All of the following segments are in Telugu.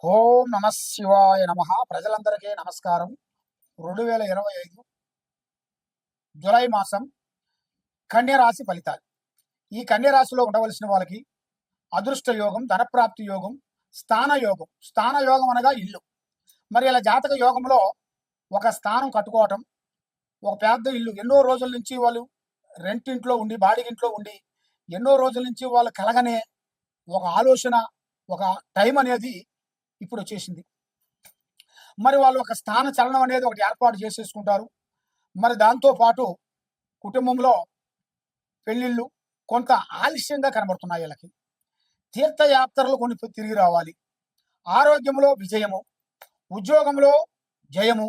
ఓం నమ శివాయ నమ. ప్రజలందరికీ నమస్కారం. 2025 జులై మాసం కన్యరాశి ఫలితాలు. ఈ కన్యరాశిలో ఉండవలసిన వాళ్ళకి అదృష్ట యోగం, ధనప్రాప్తి యోగం, స్థాన యోగం. స్థాన యోగం అనగా ఇల్లు. మరి ఇలా జాతక యోగంలో ఒక స్థానం కట్టుకోవటం, ఒక పెద్ద ఇల్లు, ఎన్నో రోజుల నుంచి వాళ్ళు రెంటింట్లో ఉండి, బాడిగింట్లో ఉండి, ఎన్నో రోజుల నుంచి వాళ్ళు కలగనే ఒక ఆలోచన, ఒక టైం అనేది ఇప్పుడు వచ్చేసింది. మరి వాళ్ళు ఒక స్థాన చలనం అనేది ఒకటి ఏర్పాటు చేసేసుకుంటారు. మరి దాంతో పాటు కుటుంబంలో పెళ్లిళ్ళు కొంత ఆలస్యంగా కనబడుతున్నాయి. వీళ్ళకి తీర్థయాత్రలు కొన్ని తిరిగి రావాలి. ఆరోగ్యంలో విజయము, ఉద్యోగంలో జయము,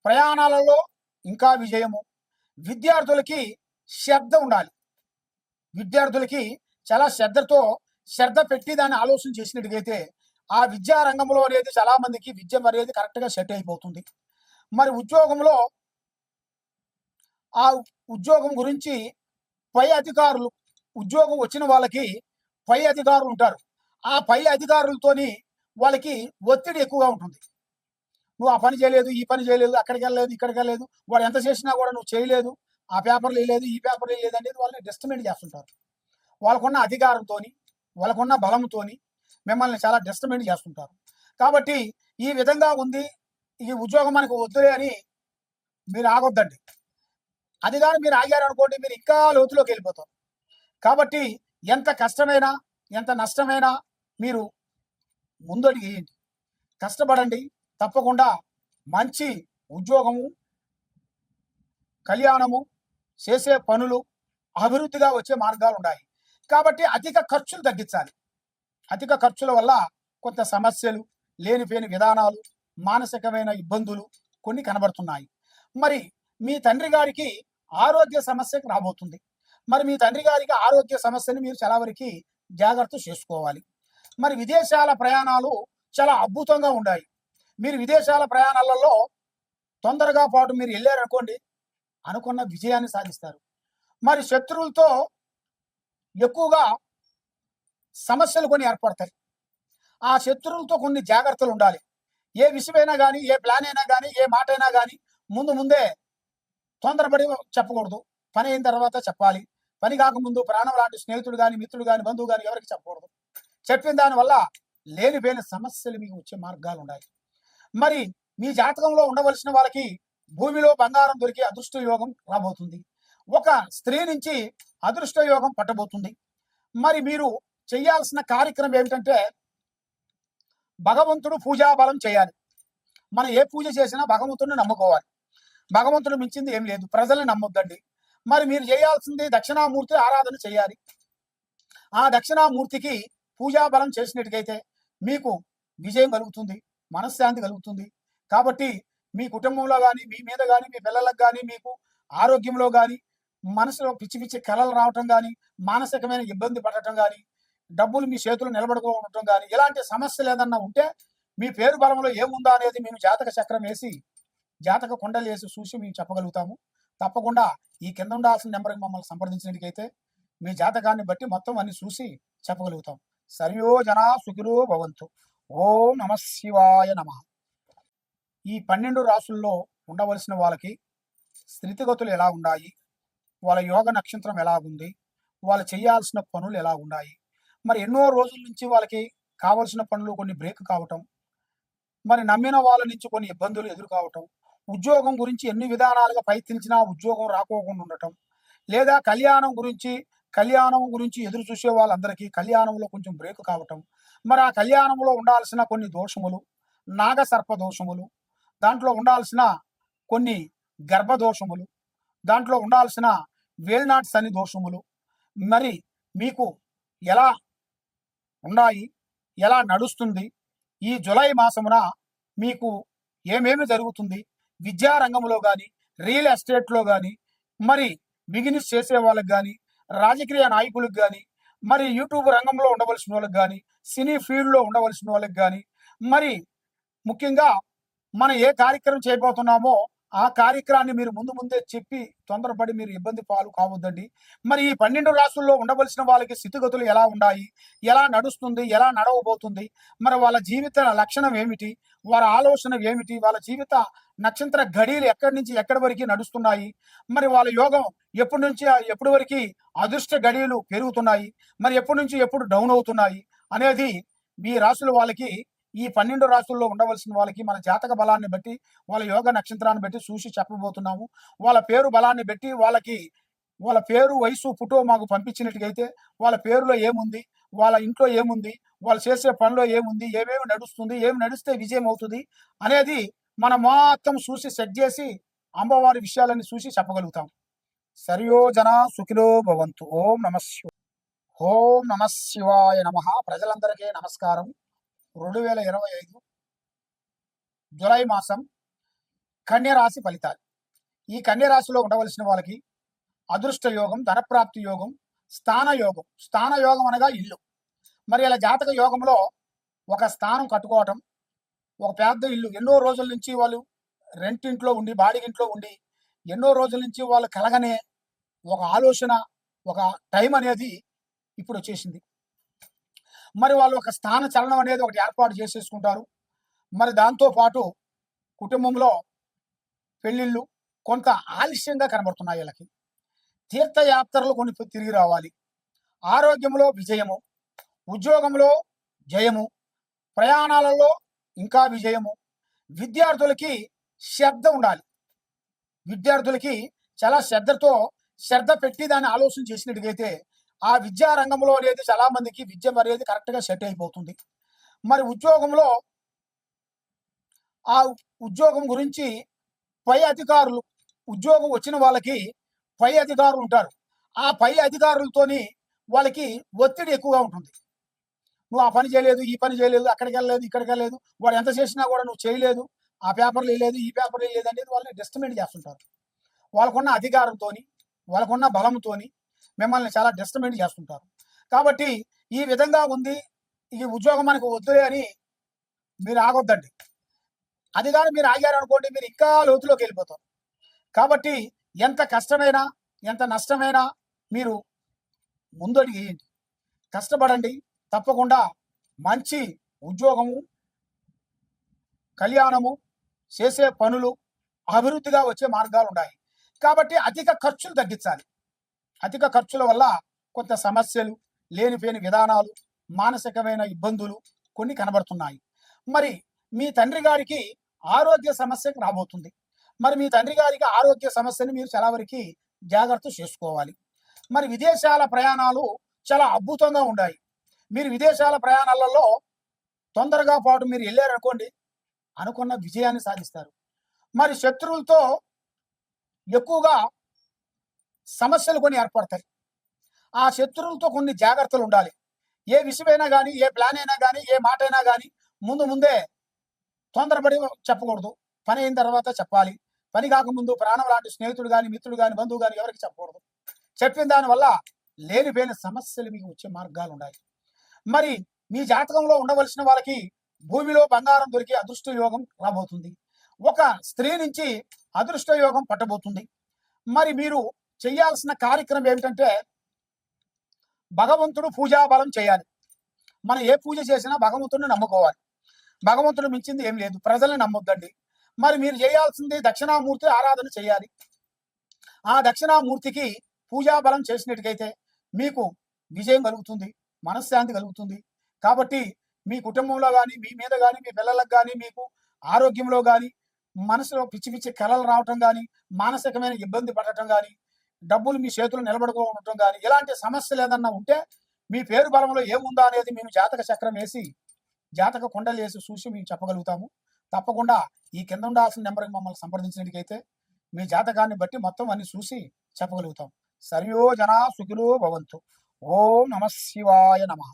ప్రయాణాలలో ఇంకా విజయము. విద్యార్థులకి శ్రద్ధ ఉండాలి. విద్యార్థులకి చాలా శ్రద్ధ పెట్టి దాన్ని ఆలోచన చేసినట్టుగైతే ఆ విద్యా రంగంలో అనేది చాలా మందికి విద్య అనేది కరెక్ట్గా సెట్ అయిపోతుంది. మరి ఉద్యోగంలో ఆ ఉద్యోగం గురించి పై అధికారులు, ఉద్యోగం వచ్చిన వాళ్ళకి పై అధికారులు ఉంటారు. ఆ పై అధికారులతోని వాళ్ళకి ఒత్తిడి ఎక్కువగా ఉంటుంది. నువ్వు ఆ పని చేయలేదు, ఈ పని చేయలేదు, అక్కడికి వెళ్ళలేదు, ఇక్కడికి వెళ్ళలేదు, వాడు ఎంత చేసినా కూడా నువ్వు చేయలేదు, ఆ పేపర్లు వేయలేదు, ఈ పేపర్లు వేయలేదు అనేది వాళ్ళని డిస్టర్బెంట్ చేస్తుంటారు. వాళ్ళకున్న అధికారంతో, వాళ్ళకున్న బలంతోని మిమ్మల్ని చాలా డిస్టర్బెంట్ చేస్తుంటారు. కాబట్టి ఈ విధంగా ఉంది, ఈ ఉద్యోగం మనకు వద్దులే అని మీరు ఆగొద్దండి. అది కానీ మీరు ఆగారు అనుకోండి, మీరు ఇంకా లోతులోకి వెళ్ళిపోతారు. కాబట్టి ఎంత కష్టమైనా, ఎంత నష్టమైనా మీరు ముందడుగు వేయండి, కష్టపడండి. తప్పకుండా మంచి ఉద్యోగము, కళ్యాణము, చేసే పనులు, అభివృద్ధిగా వచ్చే మార్గాలు ఉన్నాయి. కాబట్టి అధిక ఖర్చులు తగ్గించాలి. అధిక ఖర్చుల వల్ల కొంత సమస్యలు, లేనిపోయిన విధానాలు, మానసికమైన ఇబ్బందులు కొన్ని కనబడుతున్నాయి. మరి మీ తండ్రి గారికి ఆరోగ్య సమస్యకు రాబోతుంది. మరి మీ తండ్రి గారికి ఆరోగ్య సమస్యని మీరు చాలా వరకు జాగ్రత్త చేసుకోవాలి. మరి విదేశాల ప్రయాణాలు చాలా అద్భుతంగా ఉన్నాయి. మీరు విదేశాల ప్రయాణాలలో తొందరగా పాటు మీరు వెళ్ళారనుకోండి, అనుకున్న విజయాన్ని సాధిస్తారు. మరి శత్రువులతో ఎక్కువగా సమస్యలు కొన్ని ఏర్పడతాయి. ఆ శత్రువులతో కొన్ని జాగ్రత్తలు ఉండాలి. ఏ విషయమైనా కానీ, ఏ ప్లాన్ అయినా కానీ, ఏ మాట అయినా కానీ ముందే తొందరపడి చెప్పకూడదు. పని అయిన తర్వాత చెప్పాలి. పని కాకముందు ప్రాణం లాంటి స్నేహితుడు కానీ, మిత్రుడు కానీ, బంధువు కానీ ఎవరికి చెప్పకూడదు. చెప్పిన దానివల్ల లేనిపోయిన సమస్యలు మీకు వచ్చే మార్గాలు ఉన్నాయి. మరి మీ జాతకంలో ఉండవలసిన వాళ్ళకి భూమిలో బంగారం దొరికే అదృష్ట యోగం రాబోతుంది. ఒక స్త్రీ నుంచి అదృష్ట యోగం పట్టబోతుంది. మరి మీరు చేయాల్సిన కార్యక్రమం ఏమిటంటే, భగవంతుడు పూజాబలం చేయాలి. మనం ఏ పూజ చేసినా భగవంతుడిని నమ్ముకోవాలి. భగవంతుడు మించింది ఏం లేదు. ప్రజల్ని నమ్మొద్దండి. మరి మీరు చేయాల్సింది దక్షిణామూర్తి ఆరాధన చేయాలి. ఆ దక్షిణామూర్తికి పూజాబలం చేసినట్టుగైతే మీకు విజయం కలుగుతుంది, మనశ్శాంతి కలుగుతుంది. కాబట్టి మీ కుటుంబంలో కానీ, మీ మీద కానీ, మీ పిల్లలకు కానీ, మీకు ఆరోగ్యంలో కానీ, మనసులో పిచ్చి పిచ్చి కలలు రావటం కానీ, మానసికమైన ఇబ్బంది పడటం కానీ, డబ్బులు మీ చేతులు నిలబడుకోవడం కానీ, ఇలాంటి సమస్యలు ఏదన్నా ఉంటే మీ పేరు బలంలో ఏముందా అనేది మేము జాతక చక్రం వేసి, జాతక కుండలు వేసి చూసి మేము చెప్పగలుగుతాము. తప్పకుండా ఈ కింద ఉండాల్సిన నెంబర్కి మమ్మల్ని సంప్రదించినట్టుకైతే మీ జాతకాన్ని బట్టి మొత్తం అన్ని చూసి చెప్పగలుగుతాం. సర్వో జనా సుఖినో భవంతు. ఓం నమ శివాయ నమ. ఈ 12 రాసుల్లో ఉండవలసిన వాళ్ళకి స్థితిగతులు ఎలా ఉన్నాయి, వాళ్ళ యోగ నక్షత్రం ఎలా ఉంది, వాళ్ళు చేయాల్సిన పనులు ఎలా ఉన్నాయి, మరి ఎన్నో రోజుల నుంచి వాళ్ళకి కావలసిన పనులు కొన్ని బ్రేక్ కావటం, మరి నమ్మిన వాళ్ళ నుంచి కొన్ని ఇబ్బందులు ఎదురు కావటం, ఉద్యోగం గురించి ఎన్ని విధానాలుగా ప్రయత్నించినా ఉద్యోగం రాకోకుండా ఉండటం, లేదా కళ్యాణం గురించి ఎదురు చూసే వాళ్ళందరికీ కళ్యాణంలో కొంచెం బ్రేక్ కావటం, మరి ఆ కళ్యాణంలో ఉండాల్సిన కొన్ని దోషములు, నాగసర్ప దోషములు, దాంట్లో ఉండాల్సిన కొన్ని గర్భదోషములు, దాంట్లో ఉండాల్సిన వేల్నాటి శని దోషములు మరి మీకు ఎలా ఉన్నాయి, ఎలా నడుస్తుంది, ఈ జులై మాసమున మీకు ఏమేమి జరుగుతుంది, విద్యారంగంలో కానీ, రియల్ ఎస్టేట్లో కానీ, మరి బిజినెస్ చేసే వాళ్ళకి కానీ, రాజకీయ నాయకులకు కానీ, మరి యూట్యూబ్ రంగంలో ఉండవలసిన వాళ్ళకి కానీ, సినీ ఫీల్డ్లో ఉండవలసిన వాళ్ళకి కానీ, మరి ముఖ్యంగా మనం ఏ కార్యక్రమం చేయబోతున్నామో ఆ కార్యక్రమాన్ని మీరు ముందే చెప్పి తొందరపడి మీరు ఇబ్బంది పాలు కావద్దండి. మరి ఈ 12 రాసుల్లో ఉండవలసిన వాళ్ళకి స్థితిగతులు ఎలా ఉన్నాయి? ఎలా నడుస్తుంది? ఎలా నడవబోతుంది? మరి వాళ్ళ జీవిత లక్షణం ఏమిటి? వాళ్ళ ఆలోచన ఏమిటి? వాళ్ళ జీవిత నక్షత్ర ఘడియలు ఎక్కడి నుంచి ఎక్కడి వరకి నడుస్తున్నాయి? మరి వాళ్ళ యోగం ఎప్పటి నుంచి ఎప్పటి వరకి అదృష్ట గడియలు పెరుగుతున్నాయి? మరి ఎప్పటి నుంచి ఎప్పుడు డౌన్ అవుతున్నాయి? అనేది మీ రాసుల వాళ్ళకి ఈ 12 రాసుల్లో ఉండవలసిన వాళ్ళకి మన జాతక బలాన్ని బట్టి, వాళ్ళ యోగ నక్షత్రాన్ని బట్టి చూసి చెప్పబోతున్నాము. వాళ్ళ పేరు బలాన్ని బట్టి వాళ్ళ పేరు, వయసు, ఫోటో మాకు పంపించినట్టుగైతే వాళ్ళ పేరులో ఏముంది? వాళ్ళ ఇంట్లో ఏముంది? వాళ్ళు చేసే పనిలో ఏముంది? ఏమేమి నడుస్తుంది? ఏమి నడిస్తే విజయం అవుతుంది? అనేది మనం మొత్తం చూసి సెట్ చేసి అమ్మవారి విషయాలన్నీ చూసి చెప్పగలుగుతాం. సర్వో జనా సుఖినో భవంతు. ఓం నమ శివాయ నమః. ప్రజలందరికీ నమస్కారం. 2025 జులై మాసం కన్యరాశి ఫలితాలు. ఈ కన్యరాశిలో ఉండవలసిన వాళ్ళకి అదృష్ట యోగం, ధనప్రాప్తి యోగం, స్థానయోగం. స్థానయోగం అనగా ఇల్లు. మరి ఇలా జాతక యోగంలో ఒక స్థానం కట్టుకోవటం, ఒక పెద్ద ఇల్లు. ఎన్నో రోజుల నుంచి వాళ్ళు రెంటింట్లో ఉండి, బాడిగింట్లో ఉండి, ఎన్నో రోజుల నుంచి వాళ్ళు కలగనే ఒక ఆలోచన, ఒక టైం అనేది ఇప్పుడు వచ్చేసింది. మరి వాళ్ళు ఒక స్థాన చలనం అనేది ఒకటి ఏర్పాటు చేసేసుకుంటారు. మరి దాంతో పాటు కుటుంబంలో పెళ్లిళ్ళు కొంత ఆలస్యంగా కనబడుతున్నాయి. వీళ్ళకి తీర్థయాత్రలు కొన్ని తిరిగి రావాలి. ఆరోగ్యంలో విజయము, ఉద్యోగంలో జయము, ప్రయాణాలలో ఇంకా విజయము. విద్యార్థులకి శ్రద్ధ ఉండాలి. విద్యార్థులకి చాలా శ్రద్ధ పెట్టి దాన్ని ఆలోచన చేసినట్టుగైతే ఆ విద్యా రంగంలో అనేది చాలా మందికి విద్య అనేది కరెక్ట్గా సెట్ అయిపోతుంది. మరి ఆ ఉద్యోగం గురించి పై అధికారులు, ఉద్యోగం వచ్చిన వాళ్ళకి పై అధికారులు ఉంటారు. ఆ పై అధికారులతోని వాళ్ళకి ఒత్తిడి ఎక్కువగా ఉంటుంది. నువ్వు ఆ పని చేయలేదు, ఈ పని చేయలేదు, అక్కడికి వెళ్ళలేదు, ఇక్కడికి వెళ్ళలేదు, వాడు ఎంత చేసినా కూడా నువ్వు చేయలేదు, ఆ పేపర్లు వేయలేదు, ఈ పేపర్లు వేయలేదు అనేది వాళ్ళని డిస్టర్బెంట్ చేస్తుంటారు. వాళ్ళకున్న అధికారంతోని, వాళ్ళకున్న బలంతోని మిమ్మల్ని చాలా డిస్టర్బెంట్ చేస్తుంటారు. కాబట్టి ఈ విధంగా ఉంది, ఈ ఉద్యోగం మనకు వద్దులే అని మీరు ఆగొద్దండి. అది కానీ మీరు ఆగారనుకోండి, మీరు ఇంకా లోతులోకి వెళ్ళిపోతారు. కాబట్టి ఎంత కష్టమైనా, ఎంత నష్టమైనా మీరు ముందడుగు వేయండి, కష్టపడండి. తప్పకుండా మంచి ఉద్యోగము, కళ్యాణము, చేసే పనులు, అభివృద్ధిగా వచ్చే మార్గాలు ఉన్నాయి. కాబట్టి అధిక ఖర్చులు తగ్గించాలి. అధిక ఖర్చుల వల్ల కొంత సమస్యలు, లేనిపోని విధానాలు, మానసికమైన ఇబ్బందులు కొన్ని కనబడుతున్నాయి. మరి మీ తండ్రి గారికి ఆరోగ్య సమస్య రాబోతుంది. మరి మీ తండ్రి గారికి ఆరోగ్య సమస్యని మీరు చాలా వరకు జాగ్రత్త చేసుకోవాలి. మరి విదేశాల ప్రయాణాలు చాలా అద్భుతంగా ఉన్నాయి. మీరు విదేశాల ప్రయాణాలలో తొందరగా పాటు మీరు వెళ్ళారనుకోండి, అనుకున్న విజయాన్ని సాధిస్తారు. మరి శత్రువులతో ఎక్కువగా సమస్యలు కొన్ని ఏర్పడతాయి. ఆ శత్రువులతో కొన్ని జాగ్రత్తలు ఉండాలి. ఏ విషయమైనా కానీ, ఏ ప్లాన్ అయినా కానీ, ఏ మాట అయినా కానీ ముందే తొందరపడి చెప్పకూడదు. పని అయిన తర్వాత చెప్పాలి. పని కాకముందు ప్రాణం లాంటి స్నేహితుడు కానీ, మిత్రుడు కానీ, బంధువు కానీ ఎవరికి చెప్పకూడదు. చెప్పిన దానివల్ల లేనిపోయిన సమస్యలు మీకు వచ్చే మార్గాలు ఉన్నాయి. మరి మీ జాతకంలో ఉండవలసిన వాళ్ళకి భూమిలో బంగారం దొరికే అదృష్ట యోగం రాబోతుంది. ఒక స్త్రీ నుంచి అదృష్ట యోగం పట్టబోతుంది. మరి మీరు చేయాల్సిన కార్యక్రమం ఏమిటంటే, భగవంతుడు పూజాబలం చేయాలి. మనం ఏ పూజ చేసినా భగవంతుడిని నమ్ముకోవాలి. భగవంతుడు మించింది ఏం లేదు. ప్రజల్ని నమ్మొద్దండి. మరి మీరు చేయాల్సింది దక్షిణామూర్తి ఆరాధన చేయాలి. ఆ దక్షిణామూర్తికి పూజాబలం చేసినట్టుకైతే మీకు విజయం కలుగుతుంది, మనశ్శాంతి కలుగుతుంది. కాబట్టి మీ కుటుంబంలో కానీ, మీ మీద కానీ, మీ పిల్లలకు కానీ, మీకు ఆరోగ్యంలో కానీ, మనసులో పిచ్చి కలలు రావటం కానీ, మానసికమైన ఇబ్బంది పడటం కానీ, డబ్బులు మీ చేతులు నిలబడుకోవటం కానీ, ఇలాంటి సమస్యలు ఏదన్నా ఉంటే మీ పేరు బలంలో ఏముందా అనేది మేము జాతక చక్రం వేసి, జాతక కొండలు వేసి చూసి మేము చెప్పగలుగుతాము. తప్పకుండా ఈ కింద ఉండాల్సిన నెంబర్కి మమ్మల్ని సంప్రదించినట్టుకైతే మీ జాతకాన్ని బట్టి మొత్తం అన్ని చూసి చెప్పగలుగుతాం. సర్వో జనా సుఖినో భవంతు. ఓం నమ శివాయ నమః.